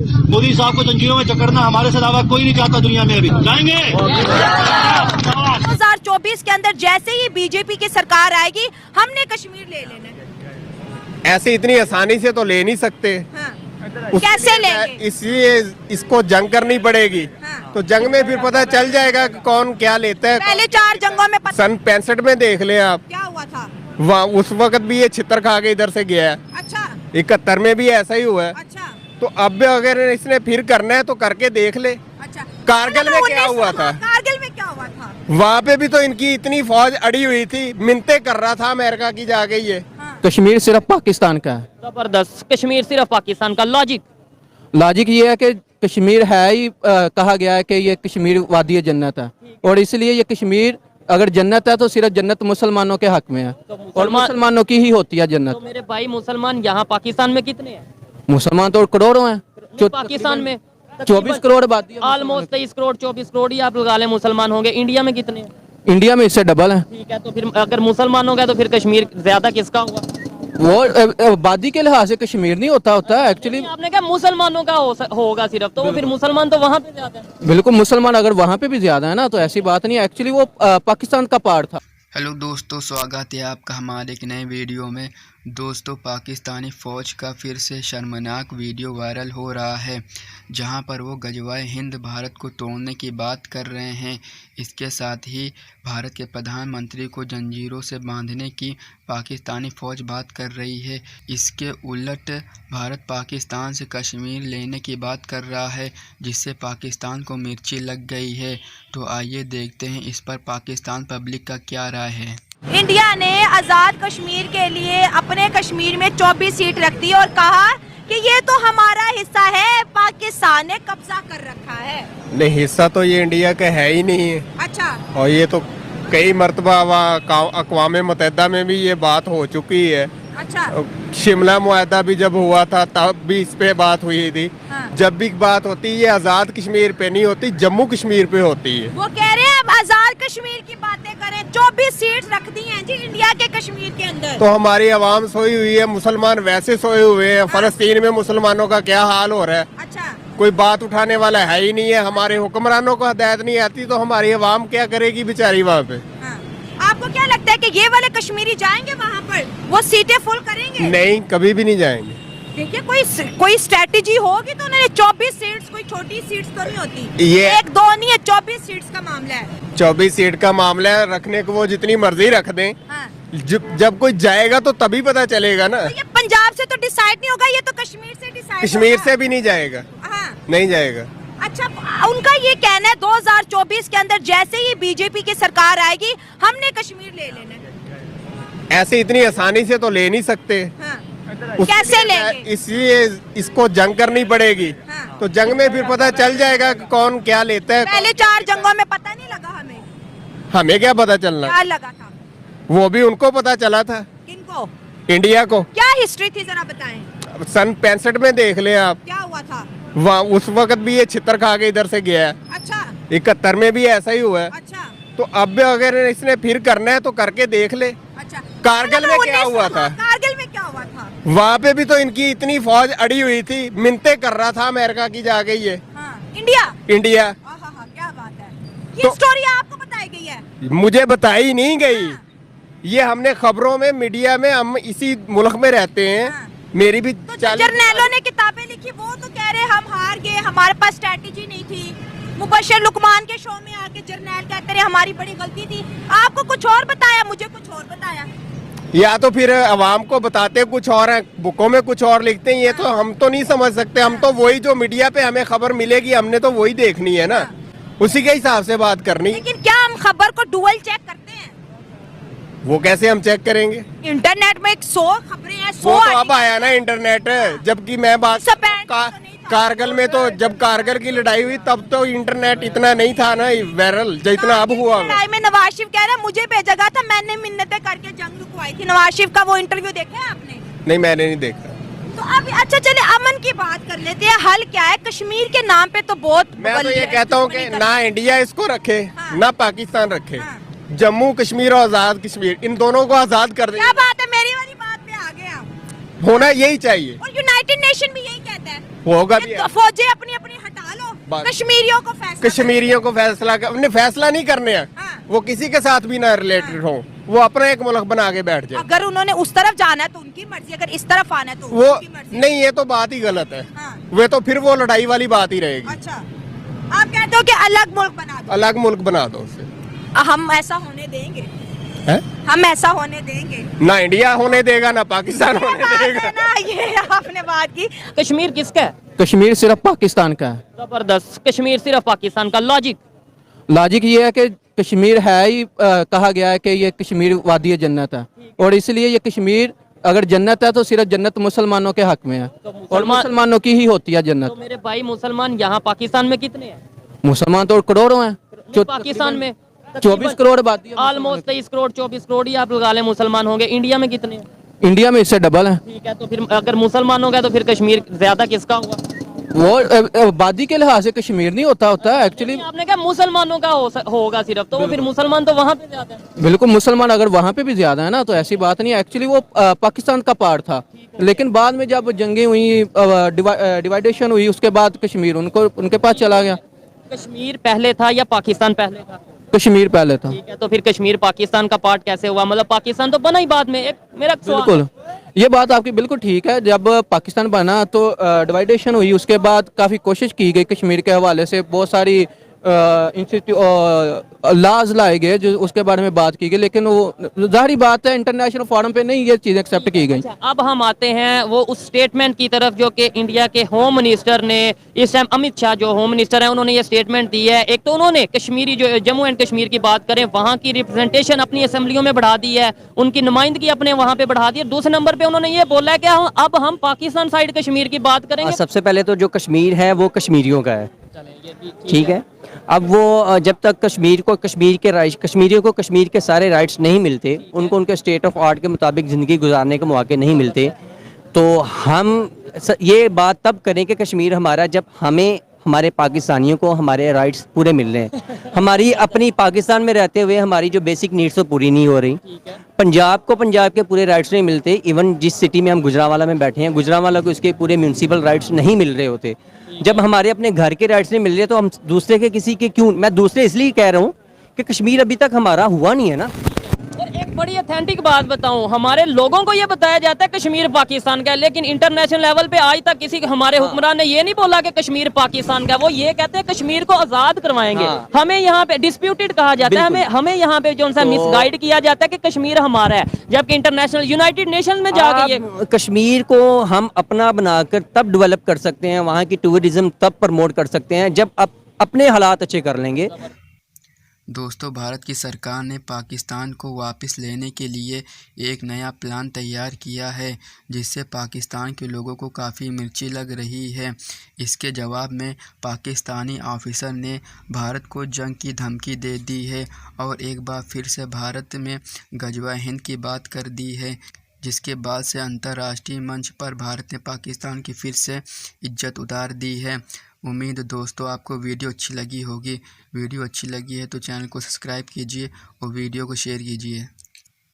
मोदी साहब को जंजीरों में जकड़ना हमारे से अलावा कोई नहीं चाहता दुनिया में। अभी जाएंगे 2024 के अंदर जैसे ही बीजेपी की सरकार आएगी हमने कश्मीर ले लेना है। ऐसे इतनी आसानी से तो ले नहीं सकते। हाँ। कैसे लेंगे? इसलिए इसको जंग करनी पड़ेगी। हाँ। तो जंग में फिर पता चल जाएगा कि कौन क्या लेता है। पहले 4 जंगों में सन 65 में देख ले आप, क्या हुआ था। वहाँ उस वक्त भी ये छितर खा के इधर से गया है। अच्छा 71 में भी ऐसा ही हुआ है। अच्छा तो अब अगर इसने फिर करना है तो करके देख ले। अच्छा कारगिल में क्या हुआ था? कारगिल में क्या हुआ था? वहाँ पे भी तो इनकी इतनी फौज अड़ी हुई थी, मिन्नतें कर रहा था अमेरिका की जाके ये। हाँ। कश्मीर सिर्फ पाकिस्तान का है। जबरदस्त, कश्मीर सिर्फ पाकिस्तान का। लॉजिक ये है कि कश्मीर है ही कहा गया है कि ये कश्मीर वादी जन्नत है, और इसलिए ये कश्मीर अगर जन्नत है तो सिर्फ जन्नत मुसलमानों के हक में है, और मुसलमानों की ही होती है जन्नत। तो मेरे भाई मुसलमान यहाँ पाकिस्तान में कितने हैं? मुसलमान तो करोड़ों हैं। पाकिस्तान में 24 करोड़ आबादी है। ऑलमोस्ट 23 करोड़ 24 करोड़ ही आप लगा लें मुसलमान होंगे। इंडिया में कितने हैं? इंडिया में इससे डबल है। ठीक है, तो फिर अगर मुसलमान हो गया तो फिर कश्मीर ज्यादा किसका हुआ? वो आबादी के लिहाज से कश्मीर नहीं होता है एक्चुअली। आपने कहा मुसलमानों का होगा सिर्फ, तो वो फिर मुसलमान तो वहाँ पे ज्यादा है। बिल्कुल, मुसलमान अगर वहाँ पे भी ज्यादा है ना तो ऐसी बात नहीं है। एक्चुअली वो पाकिस्तान का पार्ट था। हेलो दोस्तों, स्वागत है आपका हमारे एक नए वीडियो में। दोस्तों, पाकिस्तानी फ़ौज का फिर से शर्मनाक वीडियो वायरल हो रहा है, जहां पर वो गजवाए हिंद भारत को तोड़ने की बात कर रहे हैं। इसके साथ ही भारत के प्रधानमंत्री को जंजीरों से बांधने की पाकिस्तानी फ़ौज बात कर रही है। इसके उलट भारत पाकिस्तान से कश्मीर लेने की बात कर रहा है, जिससे पाकिस्तान को मिर्ची लग गई है। तो आइए देखते हैं इस पर पाकिस्तान पब्लिक का क्या राय है। इंडिया ने आजाद कश्मीर के लिए अपने कश्मीर में 24 सीट रख दी और कहा कि ये तो हमारा हिस्सा है, पाकिस्तान ने कब्जा कर रखा है। नहीं, हिस्सा तो ये इंडिया का है ही नहीं है। अच्छा। और ये तो कई मरतबा अक़वाम मुत्तहिदा में भी ये बात हो चुकी है। अच्छा। शिमला मुआहदा भी जब हुआ था तब भी इस पे बात हुई थी। हाँ। जब भी बात होती है ये आज़ाद कश्मीर पे नहीं होती, जम्मू कश्मीर पे होती है। वो कह रहे हैं अब आजाद कश्मीर की बातें करें, 24 सीट रख दी हैं जी इंडिया के कश्मीर के अंदर। तो हमारी आवाम सोई हुई है, मुसलमान वैसे सोए हुए हैं। फ़लस्तीन में मुसलमानों का क्या हाल हो रहा है? अच्छा। कोई बात उठाने वाला है ही नहीं है। हमारे हुक्मरानों को हिदायत नहीं आती तो हमारी आवाम क्या करेगी बेचारी वहाँ पे। हाँ। आपको क्या लगता है कि ये वाले कश्मीरी जाएंगे वहाँ पर, वो सीटें फुल करेंगे? नहीं, कभी भी नहीं जाएंगे। देखिए कोई स्ट्रेटेजी होगी तो उन्होंने 24 सीट्स, कोई छोटी सीट्स तो नहीं होती। ये 1-2 नहीं है, 24 सीट्स का मामला है। 24 सीट का मामला है, रखने को वो जितनी मर्जी रख दें। हाँ। जब कोई जाएगा तो तभी पता चलेगा ना। तो ये पंजाब से तो डिसाइड नहीं होगा, ये तो कश्मीर से डिसाइड कश्मीर से भी नहीं जाएगा। हाँ। नहीं जाएगा। अच्छा, उनका ये कहना है 2024 के अंदर जैसे ही बीजेपी की सरकार आएगी हमने कश्मीर ले लेना है। ऐसे इतनी आसानी से तो ले नहीं सकते। हाँ। कैसे लेंगे? इसलिए इसको जंग करनी पड़ेगी। हाँ। तो जंग में फिर पता चल जाएगा कि कौन क्या लेता है। पहले 4 जंगों में पता नहीं लगा हमें। हमें क्या पता चलना, क्या लगा था? वो भी उनको पता चला था। किनको? इंडिया को। क्या हिस्ट्री थी जरा बताएं। सन 65 में देख ले आप, क्या हुआ था? वहाँ उस वक्त भी ये छितर खा के इधर से गया है। अच्छा। 71 में भी ऐसा ही हुआ है। अच्छा। तो अब अगर इसने फिर करना है तो करके देख ले। अच्छा। कारगिल में क्या हुआ था? कारगिल में क्या हुआ था? वहाँ पे भी तो इनकी इतनी फौज अड़ी हुई थी, मिन्नतें कर रहा था अमेरिका की जाके ये। हाँ। इंडिया। इंडिया। क्या बात है। ये तो स्टोरी आपको बताई गई है? मुझे बताई नहीं गई। ये हमने खबरों में, मीडिया में, हम इसी मुल्क में रहते हैं। हाँ। मेरी भी तो जर्नैलों ने किताबें लिखी, वो तो कह रहे हम हार गए, हमारे पास स्ट्रैटेजी नहीं थी। मुबशर लुकमान के शो में आके जर्नैल कहते रहे हमारी बड़ी गलती थी। आपको कुछ और बताया, मुझे कुछ और बताया। या तो फिर अवाम को बताते कुछ और है, बुकों में कुछ और लिखते हैं। ये तो हम तो नहीं समझ सकते। हम तो वही जो मीडिया पे हमें खबर मिलेगी हमने तो वही देखनी है ना, उसी के हिसाब से बात करनी। लेकिन क्या हम खबर को डुअल चेक करते हैं? वो कैसे हम चेक करेंगे? इंटरनेट में 100 खबरें हैं, 100 वो तो अब आया ना इंटरनेट। जबकि मैं बात कारगिल में, तो जब कारगिल की लड़ाई हुई तब तो इंटरनेट इतना नहीं था ना वायरल जितना अब हुआ। लड़ाई में नवाज शरीफ कह रहा है मुझे भेजा गया था, मैंने मिन्नतें करके जंग रुकवाई थी। नवाज शरीफ का वो इंटरव्यू देखा है आपने? नहीं, मैंने नहीं देखा। तो अब अच्छा चले अमन की बात कर लेते हैं। हल क्या है? कश्मीर के नाम पे तो बहुत मैं तो ये कहता हूँ कि ना इंडिया इसको रखे, हाँ। ना पाकिस्तान रखे। हाँ। जम्मू कश्मीर और आजाद कश्मीर, इन दोनों को आजाद कर दे। क्या बात है, मेरी वाली बात पे आ गए आप। होना यही चाहिए। और यूनाइटेड नेशन भी यही कहता है। होगा भी है। फौजें अपनी अपनी हटा लो, बस। कश्मीरियों को फैसला कश्मीरियों को फैसला नहीं करने हैं, हाँ। वो किसी के साथ भी ना रिलेटेड हो, वो अपना एक मुल्क बना के बैठ जाए। अगर उन्होंने उस तरफ जाना है तो उनकी मर्जी, अगर इस तरफ आना है तो वो उनकी मर्जी। नहीं, ये तो बात ही गलत है। हाँ। वे तो फिर वो लड़ाई वाली बात ही रहेगी। अच्छा, आप कहते हो कि अलग मुल्क बना दो, अलग मुल्क बना दो उसे। हम ऐसा होने देंगे? है? हम ऐसा होने देंगे? ना इंडिया होने देगा ना पाकिस्तान होने बात देगा। है ना, ये आपने बात की। कश्मीर किसका है? कश्मीर सिर्फ पाकिस्तान का है। जबरदस्त, कश्मीर सिर्फ पाकिस्तान का। लॉजिक लॉजिक ये है कि कश्मीर है ही कहा गया है कि ये कश्मीर वादी जन्नत है, और इसलिए ये कश्मीर अगर जन्नत है तो सिर्फ जन्नत मुसलमानों के हक में है, और मुसलमानों की ही होती है तो जन्नत। मेरे भाई मुसलमान यहाँ पाकिस्तान में कितने हैं? मुसलमान तो करोड़ों हैं। पाकिस्तान में 24 करोड़ आबादी है। ऑलमोस्ट 23 करोड़ 24 करोड़ ही आप लगा लें मुसलमान होंगे। इंडिया में कितने हैं? इंडिया में इससे डबल है। ठीक है, तो फिर अगर मुसलमान होगा तो फिर कश्मीर ज्यादा किसका हुआ? वो आबादी के लिहाज से कश्मीर नहीं होता एक्चुअली। आपने कहा मुसलमानों का होगा सिर्फ, तो वो फिर मुसलमान तो वहाँ पे ज्यादा है। बिल्कुल, मुसलमान अगर वहाँ पे भी ज्यादा है ना, तो ऐसी बात नहीं है। एक्चुअली वो पाकिस्तान का पार्ट था, लेकिन बाद में जब जंगें हुई, डिवाइडेशन हुई, उसके बाद कश्मीर उनके पास चला गया। कश्मीर पहले था या पाकिस्तान पहले था? कश्मीर पहले था। ठीक है, तो फिर कश्मीर पाकिस्तान का पार्ट कैसे हुआ? मतलब पाकिस्तान तो बना ही बाद में। एक मेरा सवाल है। बिल्कुल, ये बात आपकी बिल्कुल ठीक है। जब पाकिस्तान बना तो डिवाइडेशन हुई, उसके बाद काफ़ी कोशिश की गई कश्मीर के हवाले से, बहुत सारी लॉज लाए गए जो उसके बारे में बात की गई, लेकिन वो जाहिर बात है इंटरनेशनल फोरम पे नहीं ये चीज़ें एक्सेप्ट की गई। अच्छा, अब हम आते हैं वो उस स्टेटमेंट की तरफ जो कि इंडिया के होम मिनिस्टर ने इस टाइम, अमित शाह जो होम मिनिस्टर हैं, उन्होंने ये स्टेटमेंट दी है। एक तो उन्होंने कश्मीरी जो जम्मू एंड कश्मीर की बात करें, वहाँ की रिप्रेजेंटेशन अपनी असेंबलियों में बढ़ा दी है, उनकी नुमाइंदगी अपने वहाँ पे बढ़ा दी है। दूसरे नंबर पे उन्होंने ये बोला है कि अब हम पाकिस्तान साइड कश्मीर की बात करेंगे। सबसे पहले तो जो कश्मीर है वो कश्मीरियों का है, ठीक है। अब वो जब तक कश्मीरियों को कश्मीर के सारे राइट्स नहीं मिलते, उनको उनके स्टेट ऑफ आर्ट के मुताबिक ज़िंदगी गुजारने के मौके नहीं मिलते, तो हम ये बात तब करें कि कश्मीर हमारा, जब हमें हमारे पाकिस्तानियों को हमारे राइट्स पूरे मिल रहे हैं। हमारी अपनी पाकिस्तान में रहते हुए हमारी जो बेसिक नीड्स तो पूरी नहीं हो रही। पंजाब को पंजाब के पूरे राइट्स नहीं मिलते। इवन जिस सिटी में हम गुजरांवाला में बैठे हैं, गुजरांवाला को इसके पूरे म्यूनसिपल राइट्स नहीं मिल रहे होते। जब हमारे अपने घर के राइट्स नहीं मिल रहे तो हम दूसरे के किसी के क्यों? मैं दूसरे इसलिए कह रहा हूँ कि कश्मीर अभी तक हमारा हुआ नहीं है ना। और एक बड़ी ऑथेंटिक बात बताऊं, हमारे लोगों को ये बताया जाता है कश्मीर पाकिस्तान का है, लेकिन इंटरनेशनल लेवल पे आज तक किसी हमारे हुक्मरान ने ये नहीं बोला कि कश्मीर पाकिस्तान का है। वो ये कहते हैं कश्मीर को आजाद करवाएंगे। हमें यहाँ पे डिस्प्यूटेड कहा जाता है, हमें यहाँ पे जो सा मिसगाइड किया जाता है कि कश्मीर हमारा है, जबकि इंटरनेशनल यूनाइटेड नेशन में जाके ये कश्मीर को हम अपना बनाकर तब डेवलप कर सकते हैं, वहाँ की टूरिज्म तब प्रमोट कर सकते हैं जब अपने हालात अच्छे कर लेंगे। दोस्तों, भारत की सरकार ने पाकिस्तान को वापस लेने के लिए एक नया प्लान तैयार किया है, जिससे पाकिस्तान के लोगों को काफ़ी मिर्ची लग रही है। इसके जवाब में पाकिस्तानी ऑफिसर ने भारत को जंग की धमकी दे दी है और एक बार फिर से भारत में गजवा हिंद की बात कर दी है, जिसके बाद से अंतर्राष्ट्रीय मंच पर भारत ने पाकिस्तान की फिर से इज्जत उतार दी है। उम्मीद दोस्तों आपको वीडियो अच्छी लगी होगी। वीडियो अच्छी लगी है तो चैनल को सब्सक्राइब कीजिए और वीडियो को शेयर कीजिए।